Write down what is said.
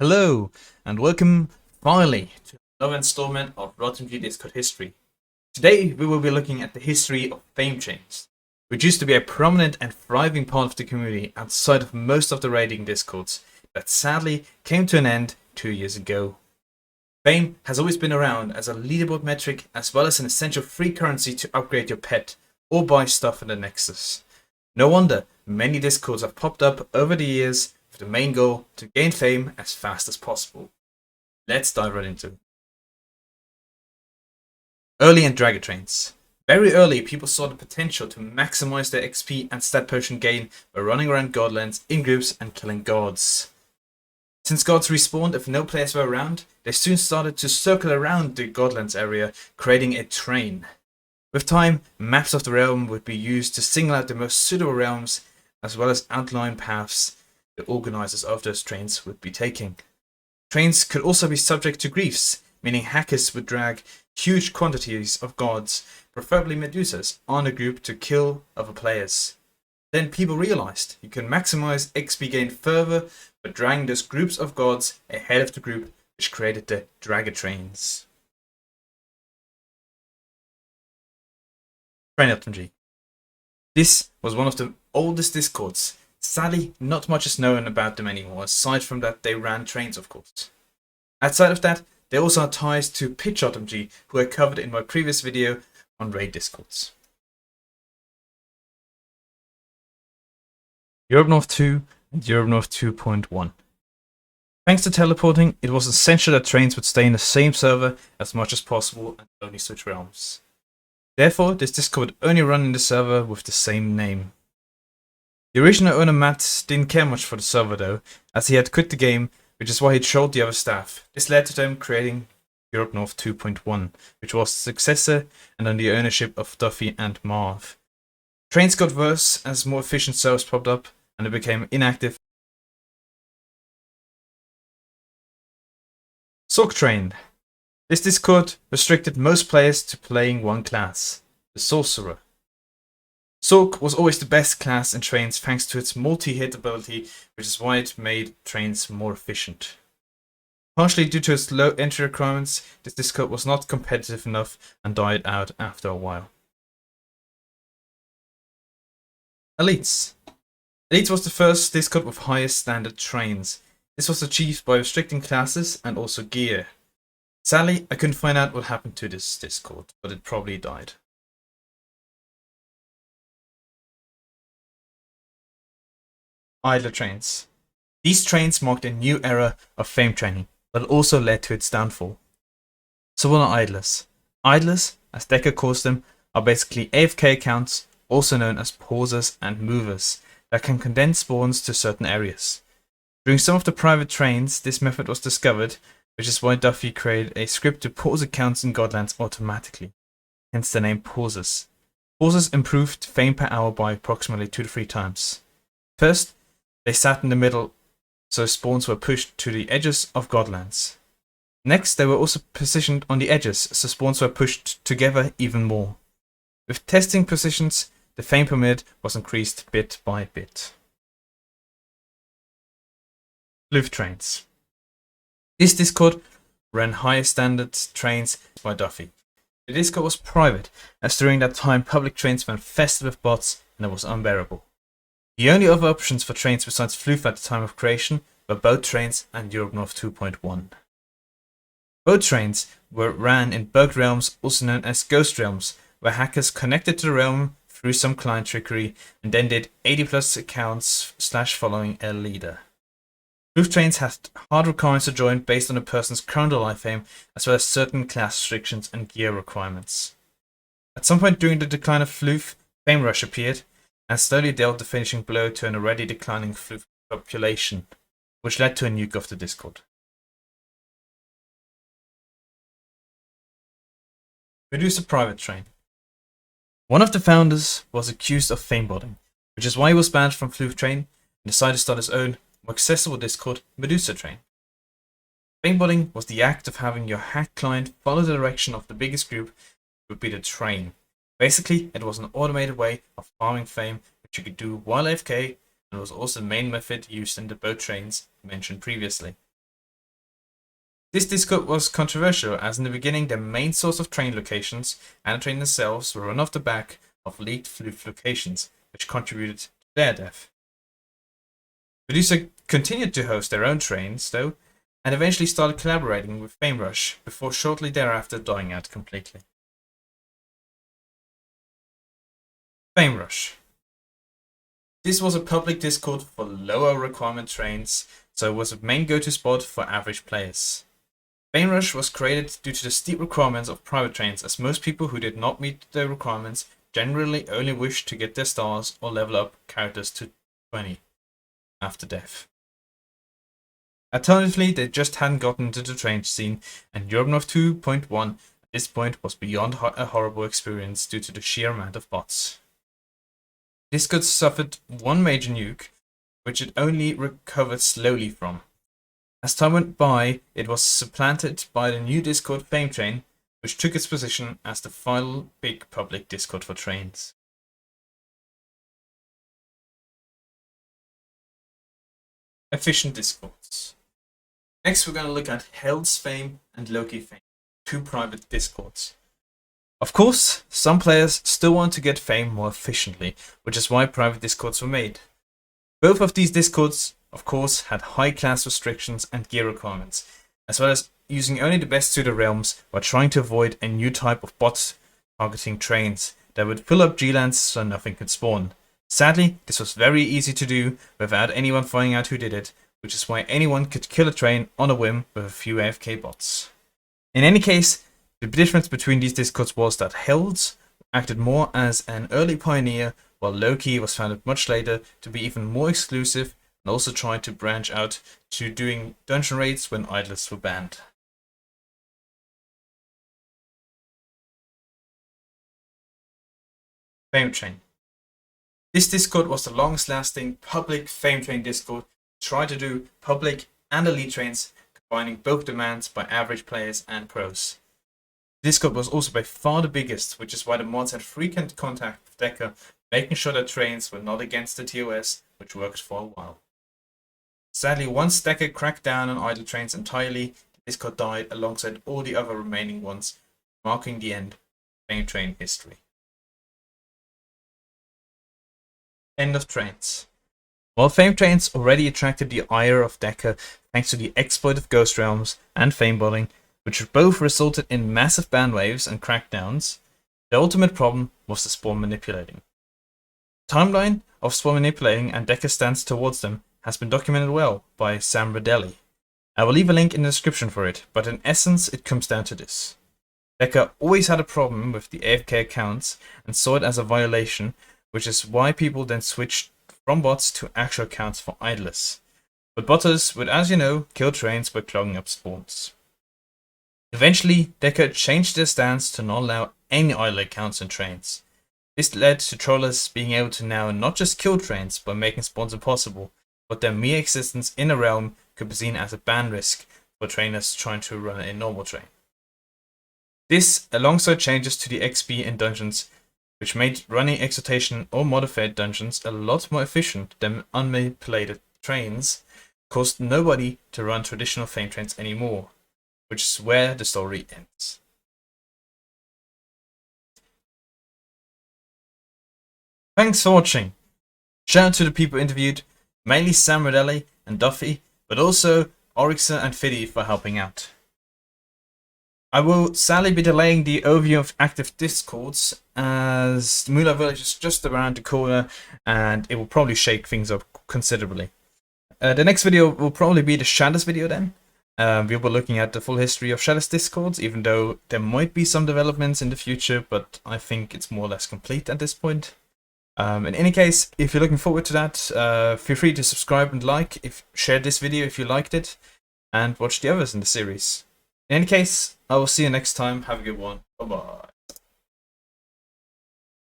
Hello, and welcome finally to another installment of RotMG Discord history. Today we will be looking at the history of fame chains, which used to be a prominent and thriving part of the community outside of most of the raiding discords, that sadly came to an end 2 years ago. Fame has always been around as a leaderboard metric as well as an essential free currency to upgrade your pet or buy stuff in the Nexus. No wonder many discords have popped up over the years with the main goal to gain fame as fast as possible. Let's dive right into it. Early and Dragger Trains. Very early, people saw the potential to maximize their XP and stat potion gain by running around Godlands in groups and killing gods. Since gods respawned if no players were around, they soon started to circle around the Godlands area, creating a train. With time, maps of the realm would be used to single out the most suitable realms, as well as outline paths the organizers of those trains would be taking. Trains could also be subject to griefs, meaning hackers would drag huge quantities of gods, preferably Medusas, on a group to kill other players. Then people realized you can maximize XP gain further by dragging those groups of gods ahead of the group, which created the Dragger Trains. TrainOTMG. This was one of the oldest discords. Sadly, not much is known about them anymore, aside from that they ran trains, of course. Outside of that, they also had ties to RotMG, who I covered in my previous video on raid discords. Europe North 2 and Europe North 2.1. Thanks to teleporting, it was essential that trains would stay in the same server as much as possible and only switch realms. Therefore, this discord would only run in the server with the same name. The original owner Matt didn't care much for the server though, as he had quit the game, which is why he trolled the other staff. This led to them creating Europe North 2.1, which was the successor and under the ownership of Duffyh and Marv. Trains got worse as more efficient servers popped up and it became inactive. Sorc Train. This discord restricted most players to playing one class, the Sorcerer. Sorc was always the best class in trains thanks to its multi-hit ability, which is why it made trains more efficient. Partially due to its low entry requirements, this discord was not competitive enough and died out after a while. Elites. Elites was the first discord with highest standard trains. This was achieved by restricting classes and also gear. Sadly, I couldn't find out what happened to this discord, but it probably died. Idler Trains. These trains marked a new era of fame training, but also led to its downfall. So what are idlers? Idlers, as Decas calls them, are basically AFK accounts, also known as pausers and movers, that can condense spawns to certain areas. During some of the private trains, this method was discovered, which is why Duffyh created a script to pause accounts in Godlands automatically, hence the name pausers. Pausers improved fame per hour by approximately 2 to 3 times. First, they sat in the middle, so spawns were pushed to the edges of Godlands. Next, they were also positioned on the edges, so spawns were pushed together even more. With testing positions, the fame per minute was increased bit by bit. Floof Trains. This discord ran higher standard trains by Duffyh. The discord was private, as during that time public trains were infested with bots and it was unbearable. The only other options for trains besides Floof at the time of creation were boat trains and Europe North 2.1. Boat trains were ran in bugged realms, also known as ghost realms, where hackers connected to the realm through some client trickery and then did 80+ accounts / following a leader. Floof Trains had hard requirements to join based on a person's current life fame, as well as certain class restrictions and gear requirements. At some point during the decline of Floof, Fame Rush appeared, and slowly dealt the finishing blow to an already declining Floof population, which led to a nuke of the discord. Medusa Private Train. One of the founders was accused of fame botting, which is why he was banned from Floof Train and decided to start his own, more accessible discord, Medusa Train. Fame botting was the act of having your hacked client follow the direction of the biggest group, would be the train. Basically, it was an automated way of farming fame, which you could do while AFK, and was also the main method used in the boat trains mentioned previously. This Discord was controversial as in the beginning the main source of train locations and the train themselves were run off the back of leaked Floof locations, which contributed to their death. Medusa continued to host their own trains though, and eventually started collaborating with FameRush before shortly thereafter dying out completely. FameRush. This was a public Discord for lower requirement trains, so it was a main go-to spot for average players. FameRush was created due to the steep requirements of private trains, as most people who did not meet the requirements generally only wished to get their stars or level up characters to 20 after death. Alternatively, they just hadn't gotten into the train scene, and Europe North 2.1 at this point was beyond a horrible experience due to the sheer amount of bots. Discord suffered one major nuke, which it only recovered slowly from. As time went by, it was supplanted by the new Discord Fame Train, which took its position as the final big public Discord for trains. Efficient Discords. Next we're going to look at Hell's Fame and Loki Fame, two private Discords. Of course, some players still want to get fame more efficiently, which is why private Discords were made. Both of these Discords, of course, had high class restrictions and gear requirements, as well as using only the best suited realms while trying to avoid a new type of bot targeting trains that would fill up G-lands so nothing could spawn. Sadly, this was very easy to do without anyone finding out who did it, which is why anyone could kill a train on a whim with a few AFK bots. In any case, the difference between these Discords was that Hells acted more as an early pioneer, while Loki was founded much later to be even more exclusive and also tried to branch out to doing dungeon raids when idlers were banned. Fame Train. This Discord was the longest lasting public Fame Train Discord, tried to do public and elite trains, combining both demands by average players and pros. Discord was also by far the biggest, which is why the mods had frequent contact with Decas, making sure that trains were not against the TOS, which worked for a while. Sadly, once Decas cracked down on idle trains entirely, Discord died alongside all the other remaining ones, marking the end of Fame Train history. End of trains. While Fame Trains already attracted the ire of Decas thanks to the exploit of Ghost Realms and Fame botting, which both resulted in massive ban waves and crackdowns, the ultimate problem was the spawn manipulating. The timeline of spawn manipulating and Decas stance towards them has been documented well by SamRiddeli. I will leave a link in the description for it, but in essence it comes down to this. Decas always had a problem with the AFK accounts and saw it as a violation, which is why people then switched from bots to actual accounts for idlers. But botters would, as you know, kill trains by clogging up spawns. Eventually, Decas changed their stance to not allow any idle accounts in trains. This led to trollers being able to now not just kill trains by making spawns impossible, but their mere existence in a realm could be seen as a ban risk for trainers trying to run a normal train. This, alongside changes to the XP in dungeons, which made running exhortation or modified dungeons a lot more efficient than unmanipulated trains, caused nobody to run traditional Fame Trains anymore, which is where the story ends. Thanks for watching. Shout out to the people interviewed, mainly SamRiddeli and Duffyh, but also Oryxe and Fiddy for helping out. I will sadly be delaying the overview of active Discords as the Moolah Village is just around the corner and it will probably shake things up considerably. The next video will probably be the Shatters video then. We will be looking at the full history of Shatters Discords, even though there might be some developments in the future, but I think it's more or less complete at this point. In any case, if you're looking forward to that, feel free to subscribe and share this video if you liked it, and watch the others in the series. In any case, I will see you next time. Have a good one. Bye bye.